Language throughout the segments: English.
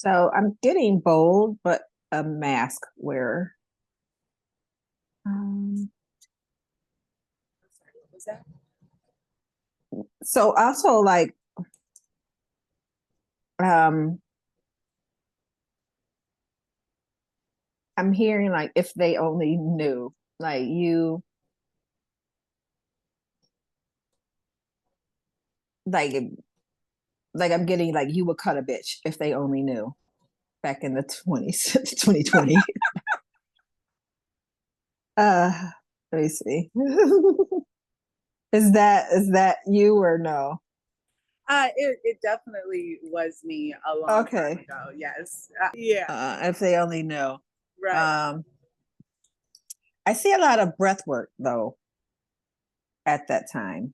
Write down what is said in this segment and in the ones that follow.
So I'm getting bold, but a mask wearer. Um, Sorry, what was that? so also like um I'm hearing like if they only knew, like you like like I'm getting like you would cut a bitch if they only knew back in the 20s, 2020. Uh let me see. Is that you or no? It definitely was me a long time Okay. ago. Yes. Yeah. If they only know. Right. Um I see a lot of breath work though at that time.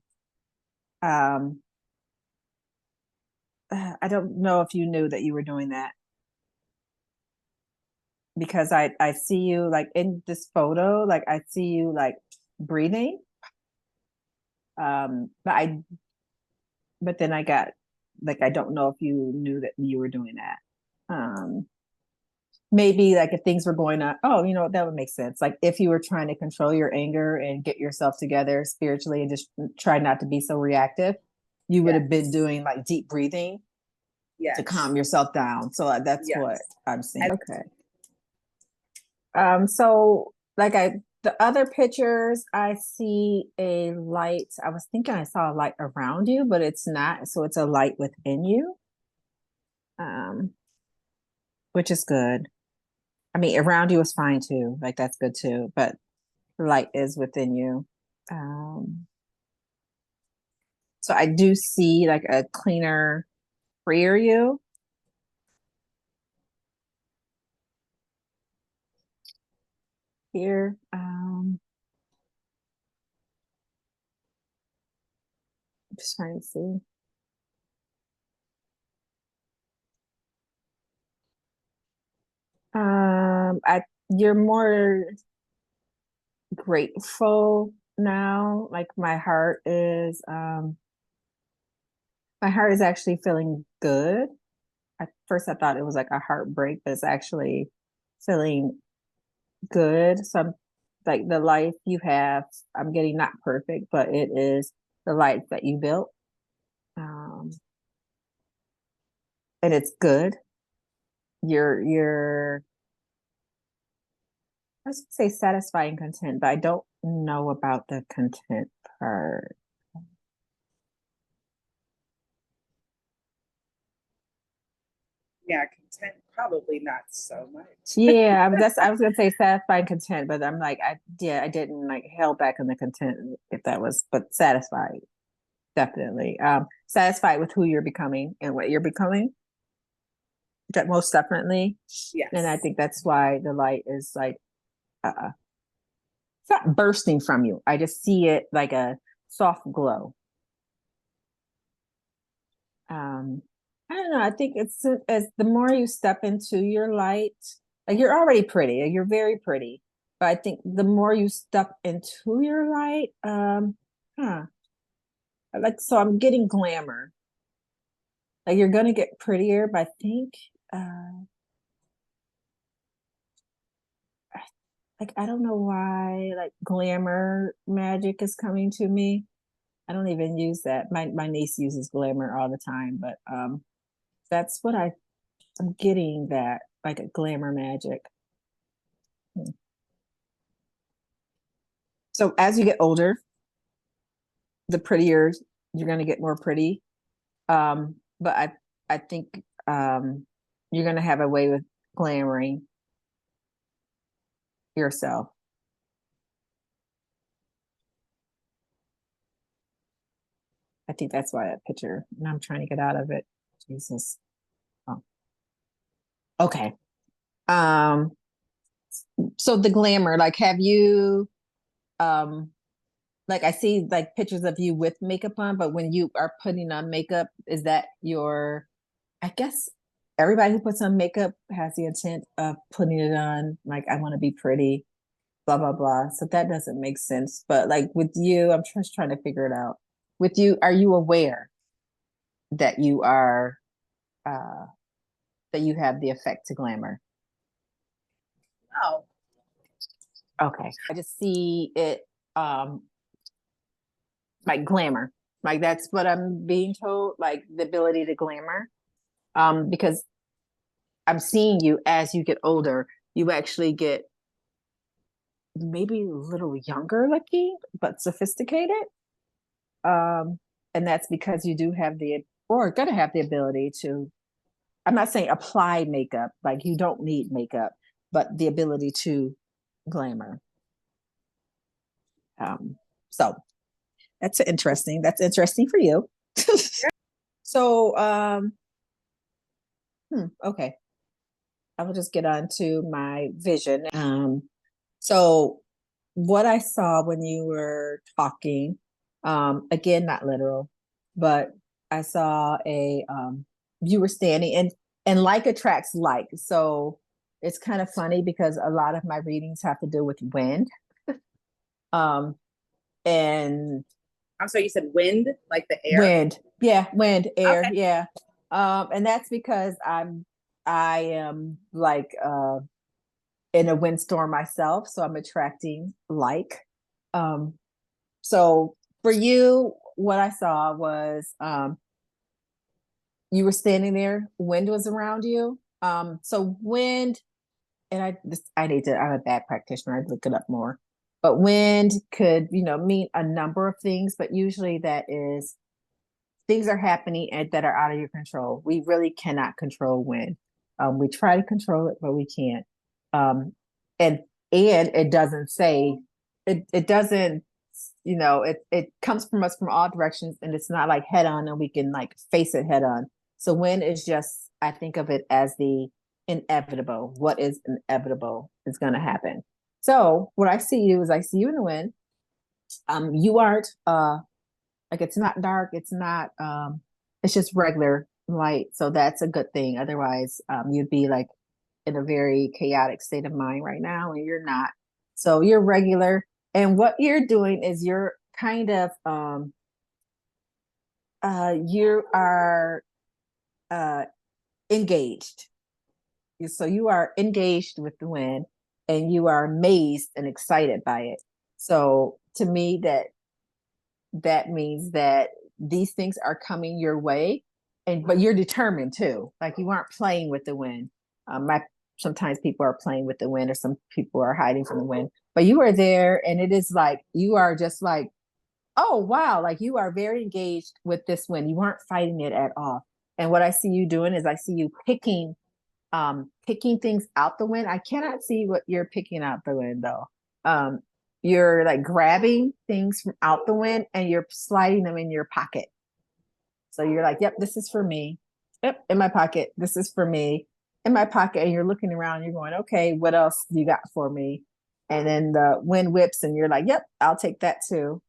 Um I don't know if you knew that you were doing that because I see you like in this photo, like I see you like breathing. But but then I got like I don't know if you knew that you were doing that. Maybe like if things were going on, oh, that would make sense. Like if you were trying to control your anger and get yourself together spiritually and just try not to be so reactive, you would have been Yes. doing like deep breathing to calm Yes. yourself down. So that's what Yes. I'm seeing. And Okay. So like the other pictures, I see a light. I was thinking I saw a light around you, but it's not. So it's a light within you, um, which is good. I mean, around you is fine too. Like that's good too. But the light is within you. Um, so I do see like a cleaner, freer you here. Just trying to see. I You're more grateful now. Like my heart is actually feeling good. At first I thought it was like a heartbreak, but it's actually feeling good. So I'm like the life you have, I'm getting not perfect, but it is the life that you built. Um, and it's good. You're I was gonna say satisfied and content, but I don't know about the content part. yeah, content probably not so much. Yeah, I was gonna say satisfied and content, but I'm like I didn't like held back on the content if that was, but satisfied definitely. Satisfied with who you're becoming and what you're becoming. That most definitely, and I Yes. think that's why the light is like it's not bursting from you. I just see it like a soft glow. Um, I don't know. I think it's as the more you step into your light, like you're already pretty, like you're very pretty. But I think the more you step into your light, huh, like so I'm getting glamour. Like you're gonna get prettier, but I think uh like I don't know why like glamour magic is coming to me. I don't even use that. My niece uses glamour all the time, but that's what I'm getting that like a glamour magic. Hmm. So as you get older, the prettier you're going to get more pretty. But I think you're going to have a way with glamoring yourself. I think that's why that picture, and I'm trying to get out of it. Jesus. Oh, okay. Um, so the glamour, like, have you, um, like, I see like pictures of you with makeup on, but when you are putting on makeup, is that your I guess everybody who puts on makeup has the intent of putting it on, like, I want to be pretty, blah, blah, blah. So that doesn't make sense. But like with you, I'm just trying to figure it out. With you, are you aware that you are, uh, that you have the effect to glamour? Oh, Okay. I just see it like glamour. Like that's what I'm being told, like the ability to glamour. Because I'm seeing you as you get older, you actually get maybe a little younger looking, but sophisticated. Um, and that's because you do have the or gonna have the ability to, I'm not saying apply makeup, like you don't need makeup, but the ability to glamour. Um, so that's interesting for you. So okay. I will just get on to my vision. So what I saw when you were talking, again, not literal, but I saw you were standing and like attracts like. So it's kind of funny because a lot of my readings have to do with wind. Um, and I'm sorry, you said wind, like the air? wind, yeah, wind, air, Okay. yeah. And that's because I am like in a windstorm myself, so I'm attracting like. Um, so for you, what I saw was you were standing there, wind was around you. So wind, and I need to, I'm a bad practitioner, I'd look it up more. But wind could, mean a number of things, but usually that is things are happening that are out of your control. We really cannot control wind. We try to control it, but we can't. Um, and it doesn't say it doesn't, it comes from us from all directions, and it's not like head on, and we can like face it head on. So wind is just, I think of it as the inevitable. What is inevitable is going to happen. So what I see you is I see you in the wind. You aren't like it's not dark, it's not it's just regular light. So that's a good thing. Otherwise, you'd be like in a very chaotic state of mind right now, and you're not. So you're regular. And what you're doing is you're kind of you are uh engaged. So you are engaged with the wind and you are amazed and excited by it. So to me that means that these things are coming your way, and but you're determined too, like you aren't playing with the wind. My Sometimes people are playing with the wind or some people are hiding from the wind, but you are there, and it is like you are just like, oh wow, like you are very engaged with this wind, you aren't fighting it at all. And what I see you doing is I see you picking things out the wind. I cannot see what you're picking out the wind though. Um, you're like grabbing things from out the wind and you're sliding them in your pocket. So you're like, yep, this is for me. Yep, in my pocket. This is for me. In my pocket. And you're looking around, you're going, okay, what else you got for me? And then the wind whips and you're like, yep, I'll take that too.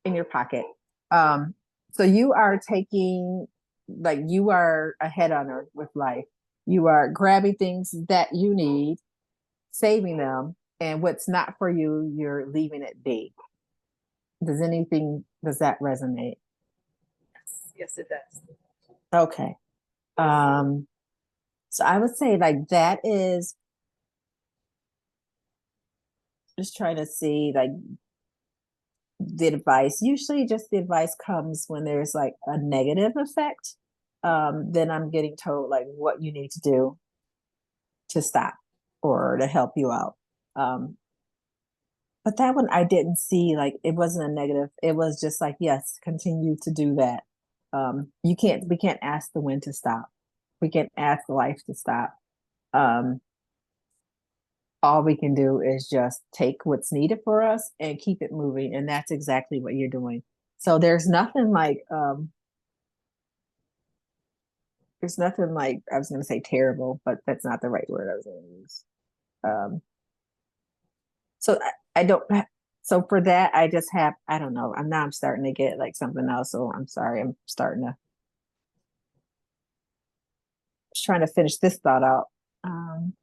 In your pocket. Um, so you are taking, like you are a head on with life. You are grabbing things that you need, saving them, and what's not for you, you're leaving it be. Does that resonate? Yes, it does. Okay. Um, so I would say like that is just trying to see like the advice. Usually just the advice comes when there's like a negative effect. Then I'm getting told like what you need to do to stop or to help you out. Um, but that one I didn't see, like it wasn't a negative. It was just like, yes, continue to do that. We can't ask the wind to stop. We can't ask life to stop. Um, all we can do is just take what's needed for us and keep it moving. And that's exactly what you're doing. So there's nothing like, I was going to say terrible, but that's not the right word I was going to use. Um, so I don't, so for that, I just have, I don't know. I'm starting to get like something else. So I'm sorry. I'm starting to, just trying to finish this thought out. Um,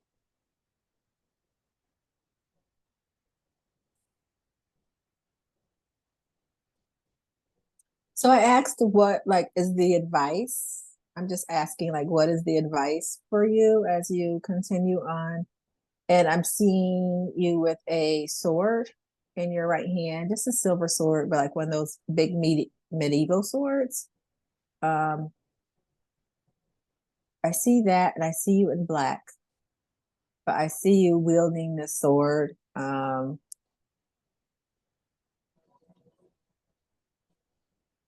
so I asked what like is the advice? I'm just asking, like, what is the advice for you as you continue on? And I'm seeing you with a sword in your right hand, just a silver sword, but like one of those big medieval swords. Um, I see that, and I see you in black, but I see you wielding the sword.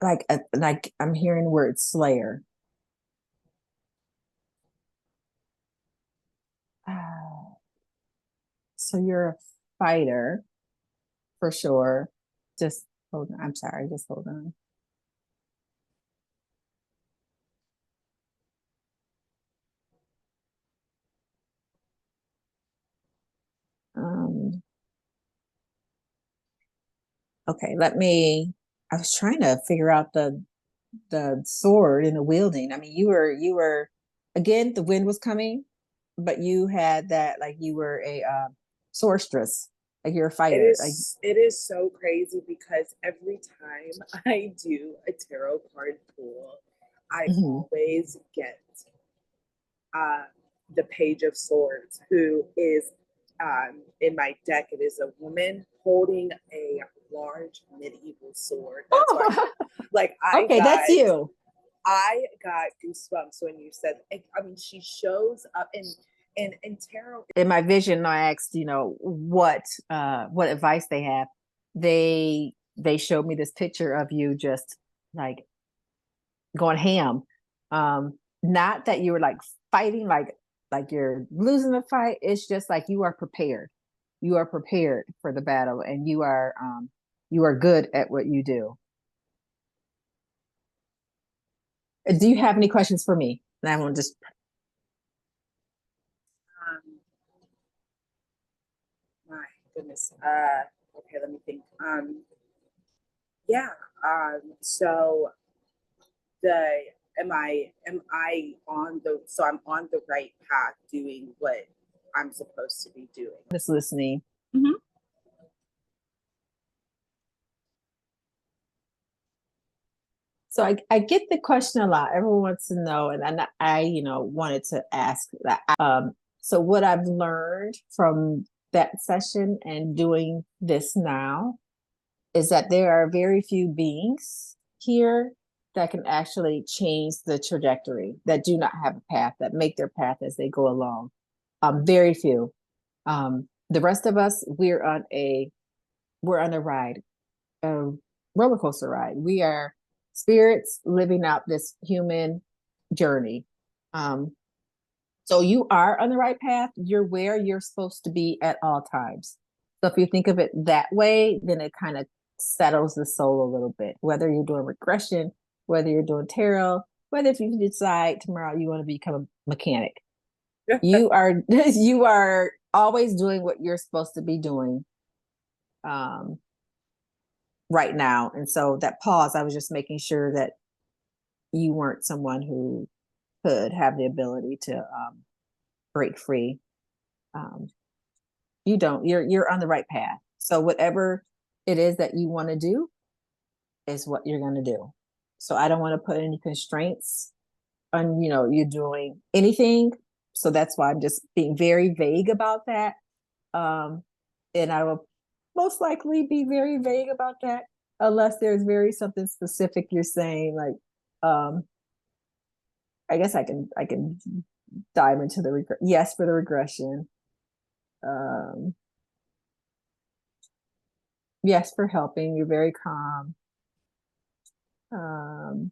Like I'm hearing the word slayer. Ah, so you're a fighter for sure. Just hold on. I'm sorry, just hold on. Um, okay, I was trying to figure out the sword and the wielding. I mean, you were again, the wind was coming, but you had that like you were a sorceress, like you're a fighter. Like It is so crazy because every time I do a tarot card pull, I mhm. always get uh, the Page of Swords, who is in my deck. It is a woman holding a large medieval sword. That's why, Oh, like, okay, that's you. I got goosebumps when you said. I mean, she shows up in tarot. In my vision, I asked, what advice they have. They showed me this picture of you just like going ham. Not that you were like fighting like you're losing the fight. It's just like you are prepared. You are prepared for the battle, and you are good at what you do. Do you have any questions for me? And I won't just Um, my goodness. Okay, let me think. Yeah. So the am I on the so I'm on the right path doing what I'm supposed to be doing. just listening. Mm-hmm. So I get the question a lot. Everyone wants to know, and I wanted to ask that. So what I've learned from that session and doing this now is that there are very few beings here that can actually change the trajectory, that do not have a path, that make their path as they go along. Very few. The rest of us, we're on a ride, a roller coaster ride. We are spirits living out this human journey. Um, so you are on the right path. You're where you're supposed to be at all times. So if you think of it that way, then it kind of settles the soul a little bit. Whether you're doing regression, whether you're doing tarot, whether if you decide tomorrow you want to become a mechanic, you are you are always doing what you're supposed to be doing. Um, right now. And so that pause, I was just making sure that you weren't someone who could have the ability to break free. Um, you don't. You're on the right path. So whatever it is that you want to do is what you're going to do. So I don't want to put any constraints on you doing anything. So that's why I'm just being very vague about that. Um, and I will most likely be very vague about that unless there's very something specific you're saying. Like, I guess I can dive into the yes for the regression. Um, yes for helping. You're very calm. Um,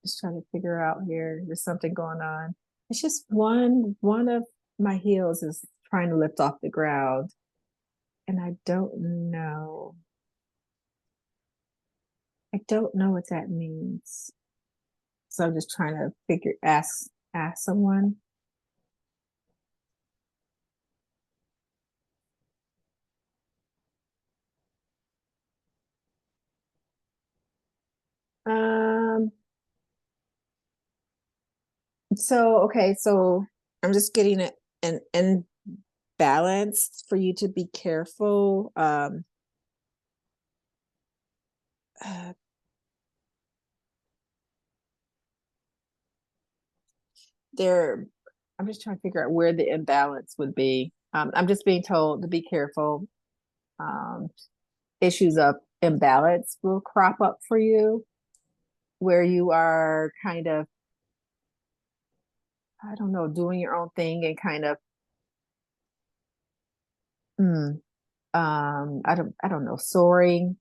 just trying to figure out here. There's something going on. It's just one of my heels is trying to lift off the ground, and I don't know. I don't know what that means. So I'm just trying to ask someone. Um, so okay, so I'm just getting it and balanced for you to be careful. there, I'm just trying to figure out where the imbalance would be. I'm just being told to be careful. Um, issues of imbalance will crop up for you where you are kind of, I don't know, doing your own thing and kind of, hmm, I don't know, soaring,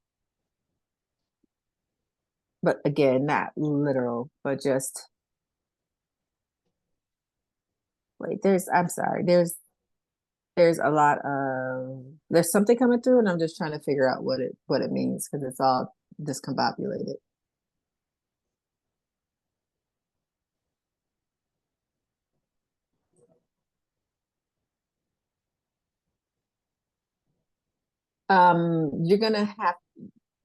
but again, not literal, but just wait, I'm sorry, there's a lot of, there's something coming through and I'm just trying to figure out what it means because it's all discombobulated. You're gonna have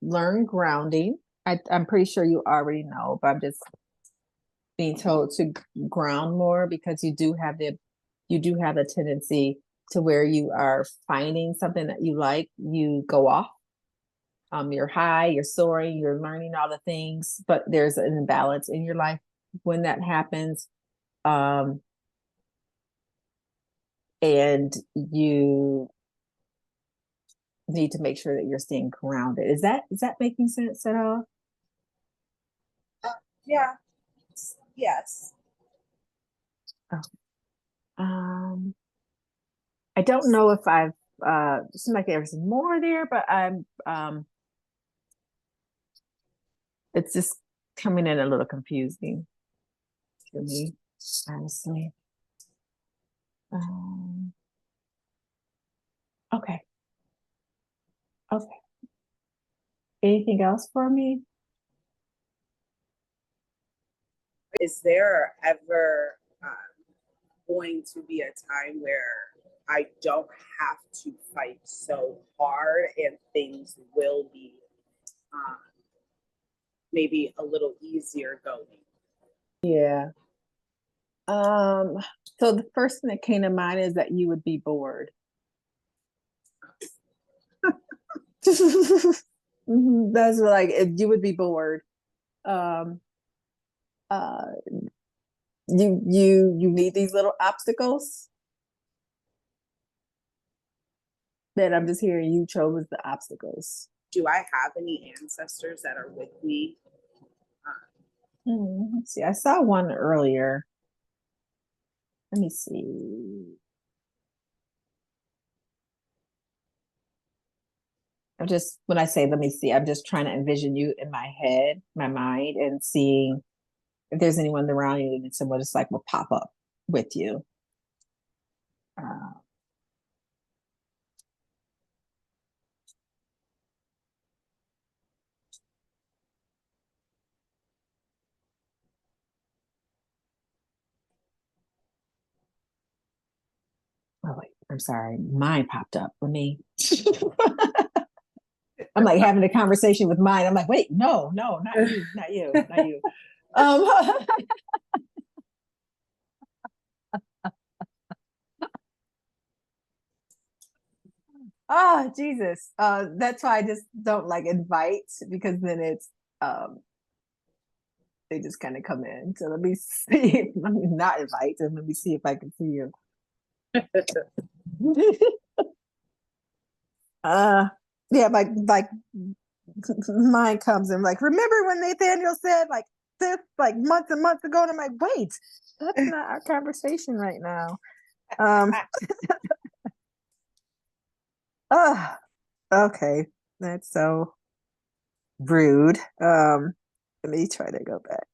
learn grounding. I'm pretty sure you already know, but I'm just being told to ground more because you do have a tendency to where you are finding something that you like, you go off. You're high, you're soaring, you're learning all the things, but there's an imbalance in your life when that happens. Um, and you need to make sure that you're staying grounded. Is that making sense at all? Yeah. Yes. Oh. Um, I don't know if I've it seems like there's more there, but it's just coming in a little confusing to me, honestly. Um, okay. Okay. Anything else for me? Is there ever going to be a time where I don't have to fight so hard and things will be um, maybe a little easier going? Yeah. Um, so the first thing that came to mind is that you would be bored. That's like if you would be bored. Um, uh, you need these little obstacles. That I'm just hearing you chose the obstacles. Do I have any ancestors that are with me? Let's see, I saw one earlier. Let me see. I'm just when I say let me see, I'm just trying to envision you in my head, my mind, and seeing if there's anyone around you and someone just like will pop up with you. Uh, oh wait, I'm sorry, mine popped up. Let me. I'm like having a conversation with mine. I'm like, wait, no, no, not you, not you, not you. Um, oh Jesus. That's why I just don't like invite because then it's they just kind of come in. So let me see. Let me not invite and let me see if I can see you. uh yeah, like mine comes in like, remember when Nathaniel said like this like months and months ago, and I'm like, wait, that's not our conversation right now. Um oh, okay. That's so rude. Let me try to go back.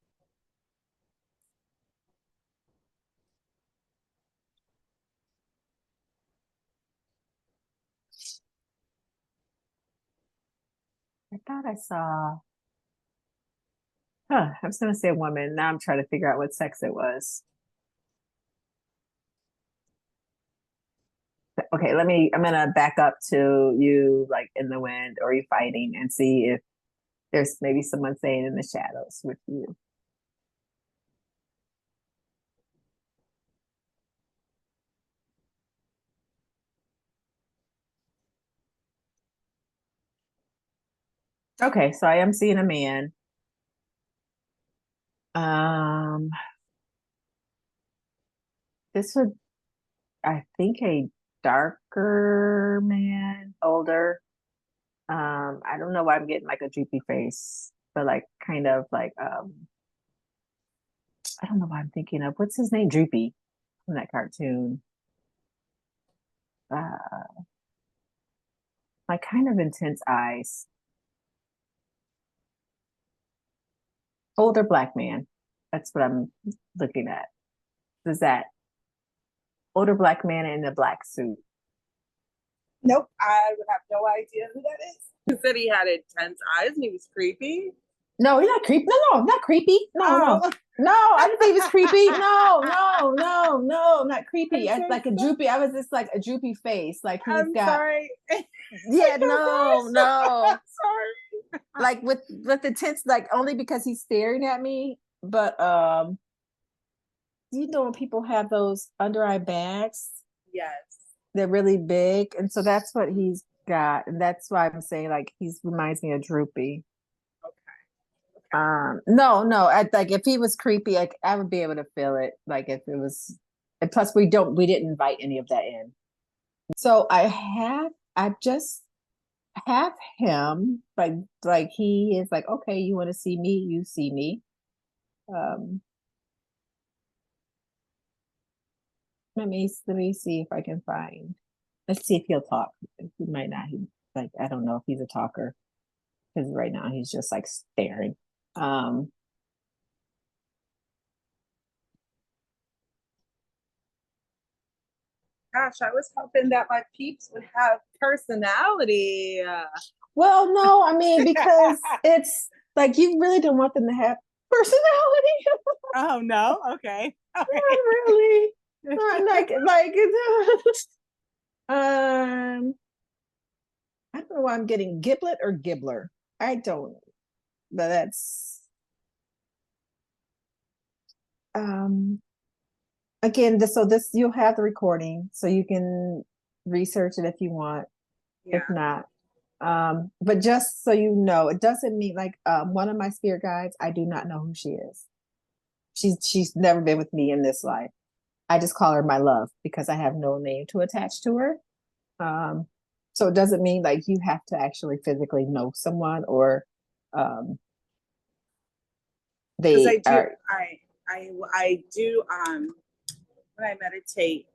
I thought I saw, I was gonna say a woman. Now I'm trying to figure out what sex it was. Okay, I'm gonna back up to you like in the wind or you fighting and see if there's maybe someone saying in the shadows with you. Okay, so I am seeing a man. Um, this would, I think, a darker man, older. I don't know why I'm getting like a droopy face, but like kind of like I don't know why I'm thinking of what's his name, Droopy from that cartoon. Uh, like kind of intense eyes. Older black man. That's what I'm looking at. Is that older black man in a black suit? Nope, I would have no idea who that is. He said he had intense eyes and he was creepy. No, he's not creepy. No, not creepy. No. No, I didn't say he was creepy. No, not creepy. I'm so Like a droopy. I was just like a droopy face. Like he's I'm got. sorry. Yeah, no. I'm sorry. Like with the tense, like only because he's staring at me. But you know when people have those under eye bags, Yes. they're really big, and so that's what he's got, and that's why I'm saying like he's reminds me of Droopy. No, like if he was creepy, like I would be able to feel it. Like if it was, and plus we didn't invite any of that in. So I just have him like he is like, okay, you want to see me, you see me. Um, let me see if I can find. Let's see if he'll talk. He might not. He like I don't know if he's a talker because right now he's just like staring. Um, Gosh, I was hoping that my peeps would have personality. well, no, I mean because it's like you really don't want them to have personality. Oh no. Okay. Not really. Not like um I don't know why I'm getting giblet or gibbler. I don't, but that's um again so this you'll have the recording so you can research it if you want. Yeah. If not, but just so you know, it doesn't mean like one of my spirit guides, I do not know who she is. She's never been with me in this life. I just call her my love because I have no name to attach to her. Um, so it doesn't mean like you have to actually physically know someone or um, Because they are. I do when I meditate,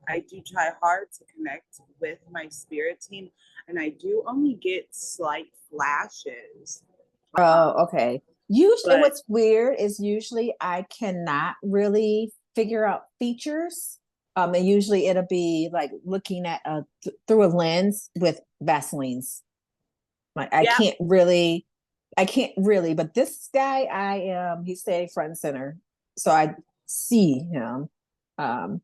I do try hard to connect with my spirit team, and I do only get slight flashes. Oh, okay. Usually, But what's weird is usually I cannot really figure out features. And usually it'll be like looking at through a lens with Vaselines. Like yeah, I can't really. But this guy, he's staying front and center, so I see him. Um,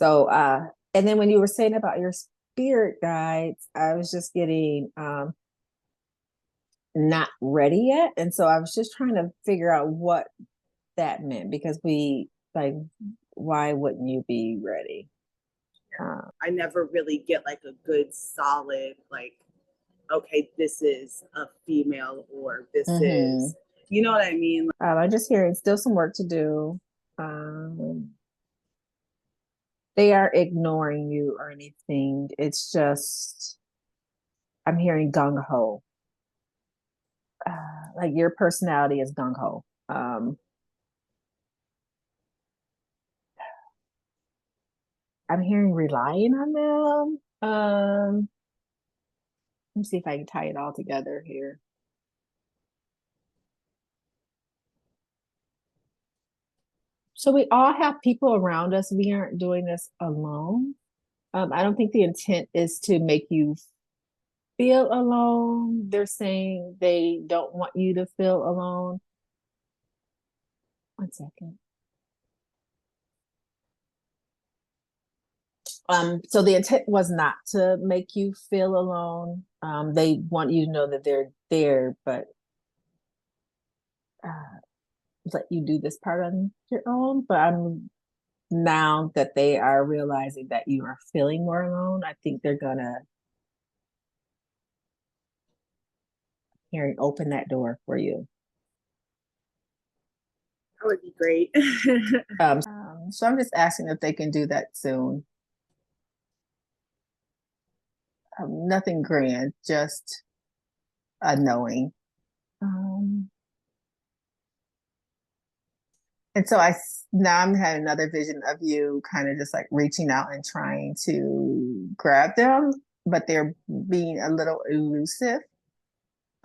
and then when you were saying about your spirit guides, I was just getting not ready yet. And so I was just trying to figure out what that meant because we like, why wouldn't you be ready? I never really get like a good solid like, okay, this is a female or this Mhm. is, you know what I mean? I'm just hearing still some work to do. They are ignoring you or anything. It's just, I'm hearing gung ho. Like your personality is gung ho. I'm hearing relying on them. Let me see if I can tie it all together here. So we all have people around us. We aren't doing this alone. I don't think the intent is to make you feel alone. They're saying they don't want you to feel alone. One second. So the intent was not to make you feel alone. They want you to know that they're there, but uh, let you do this part on your own. But I'm now that they are realizing that you are feeling more alone, I think they're gonna hearing open that door for you. That would be great. So I'm just asking if they can do that soon. Nothing grand, just a knowing. Um, and so now I'm having another vision of you kind of just like reaching out and trying to grab them, but they're being a little elusive.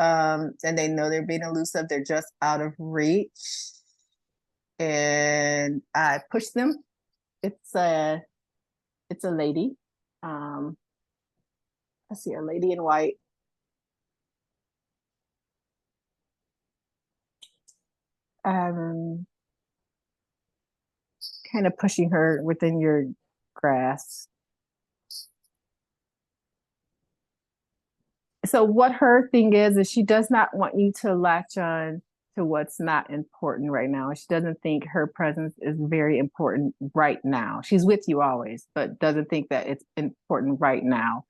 And they know they're being elusive. They're just out of reach. And I push them. It's a lady. I see a lady in white. Um, kind of pushing her within your grasp. So what her thing is she does not want you to latch on to what's not important right now. She doesn't think her presence is very important right now. She's with you always, but doesn't think that it's important right now.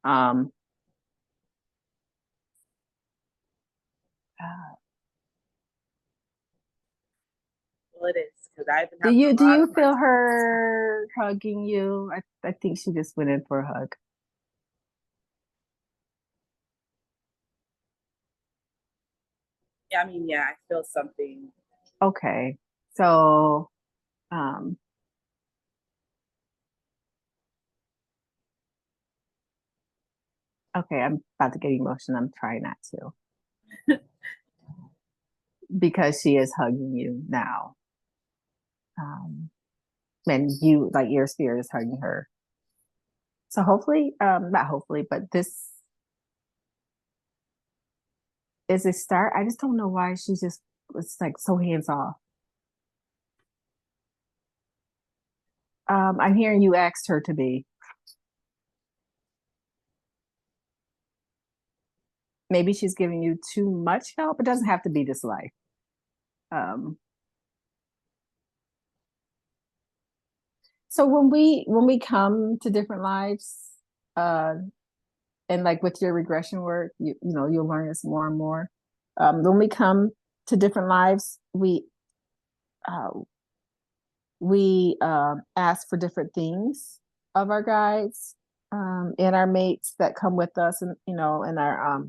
Um, Well, it is because I've been do having a you lot of hard feel times. her hugging you? I think she just went in for a hug. Yeah, I mean, yeah, I feel something. Okay. So um okay, I'm about to get emotional. I'm trying not to because she is hugging you now. Um and you like your spirit is hugging her. So hopefully, not hopefully, but this is a start. I just don't know why she just was like so hands off. I'm hearing you asked her to be. Maybe she's giving you too much help. It doesn't have to be this life. Um, so when we come to different lives, uh, and like with your regression work, you know you'll learn this more and more. When we come to different lives, uh, we ask for different things of our guides and our mates that come with us, and and our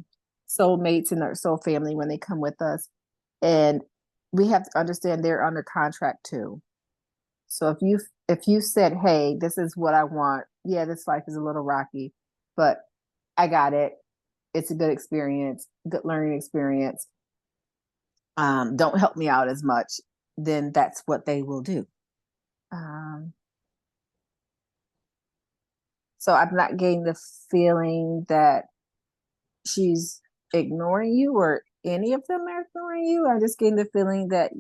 soul mates and our soul family when they come with us. And we have to understand they're under contract too. So if you said, "Hey, this is what I want," yeah, this life is a little rocky, but I got it. It's a good experience, good learning experience. Don't help me out as much, then that's what they will do. Um, So I'm not getting the feeling that she's ignoring you or any of them are ignoring you. I'm just getting the feeling that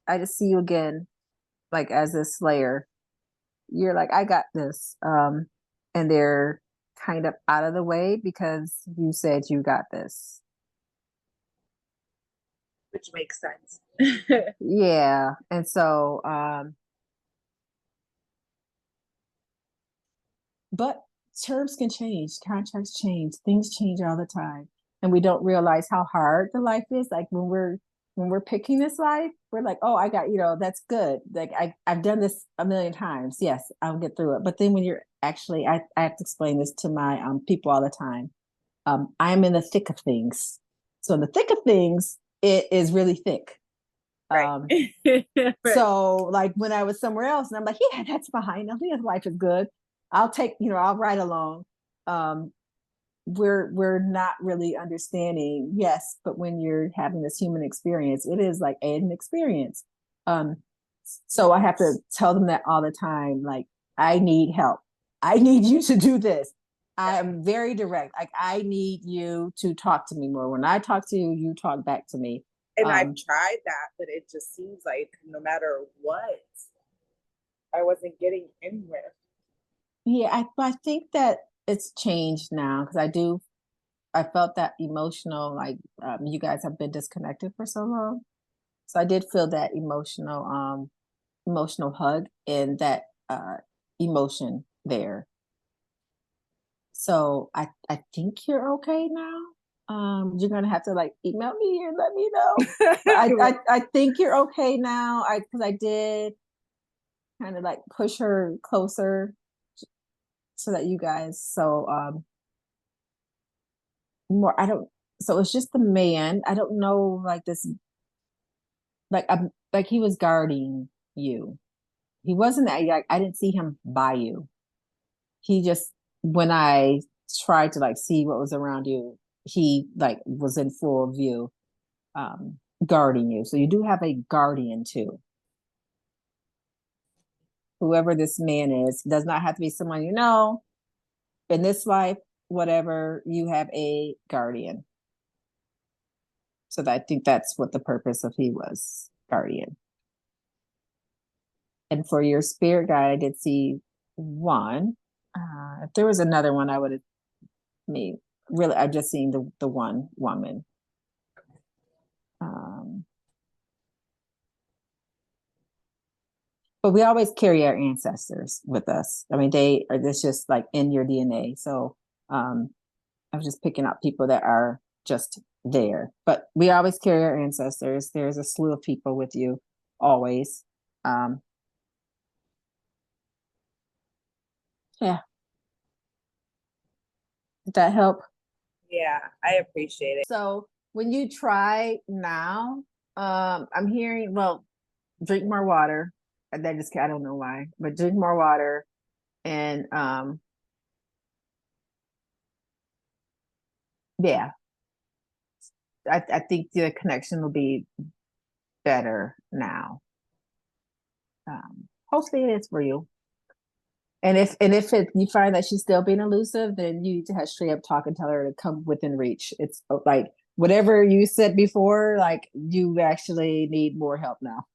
I just see you again, like as a slayer. You're like, I got this. And they're kind of out of the way because you said you got this. Which makes sense. Yeah. And so, but terms can change, contracts change, things change all the time. And we don't realize how hard the life is. Like when we're picking this life, we're like, oh, I got, that's good. Like I've done this a million times. Yes, I'll get through it. But then when you're actually, I have to explain this to my people all the time. I'm in the thick of things. So in the thick of things, it is really thick. Right. Right. So like when I was somewhere else and I'm like, yeah, that's fine. I think life is good. I'll take, I'll ride along. Um, we're not really understanding, yes, but when you're having this human experience, it is like an experience. Um, so I have to tell them that all the time, like, I need help. I need you to do this. I am very direct. Like, I need you to talk to me more. When I talk to you, you talk back to me. And I've tried that, but it just seems like no matter what, I wasn't getting anywhere. Yeah, I think that it's changed now because I felt that emotional, like you guys have been disconnected for so long. So I did feel that emotional hug and that emotion there. So I think you're okay now. You're gonna have to like email me and let me know. But I think you're okay now. Because I did kind of like push her closer so that you guys, so more, I don't, so it's just the man. I don't know, like this, like he was guarding you. He wasn't, like, I didn't see him by you. He just, when I tried to like see what was around you, he like was in full view, guarding you. So you do have a guardian too. Whoever this man is, does not have to be someone you know in this life, whatever, you have a guardian. So that, I think that's what the purpose of he was, guardian. And for your spirit guide, I did see one. If there was another one, I would have made, really, I've just seen the one woman. Um, but we always carry our ancestors with us. I mean, they are, this just like in your DNA. So I was just picking out people that are just there. But we always carry our ancestors. There's a slew of people with you always. Um, yeah. Did that help? Yeah, I appreciate it. So when you try now, I'm hearing, well, drink more water. And that just, I don't know why, but drink more water. And yeah, I think the connection will be better now. Hopefully it is for you. And if you find that she's still being elusive, then you need to have straight up talk and tell her to come within reach. It's like whatever you said before, like you actually need more help now.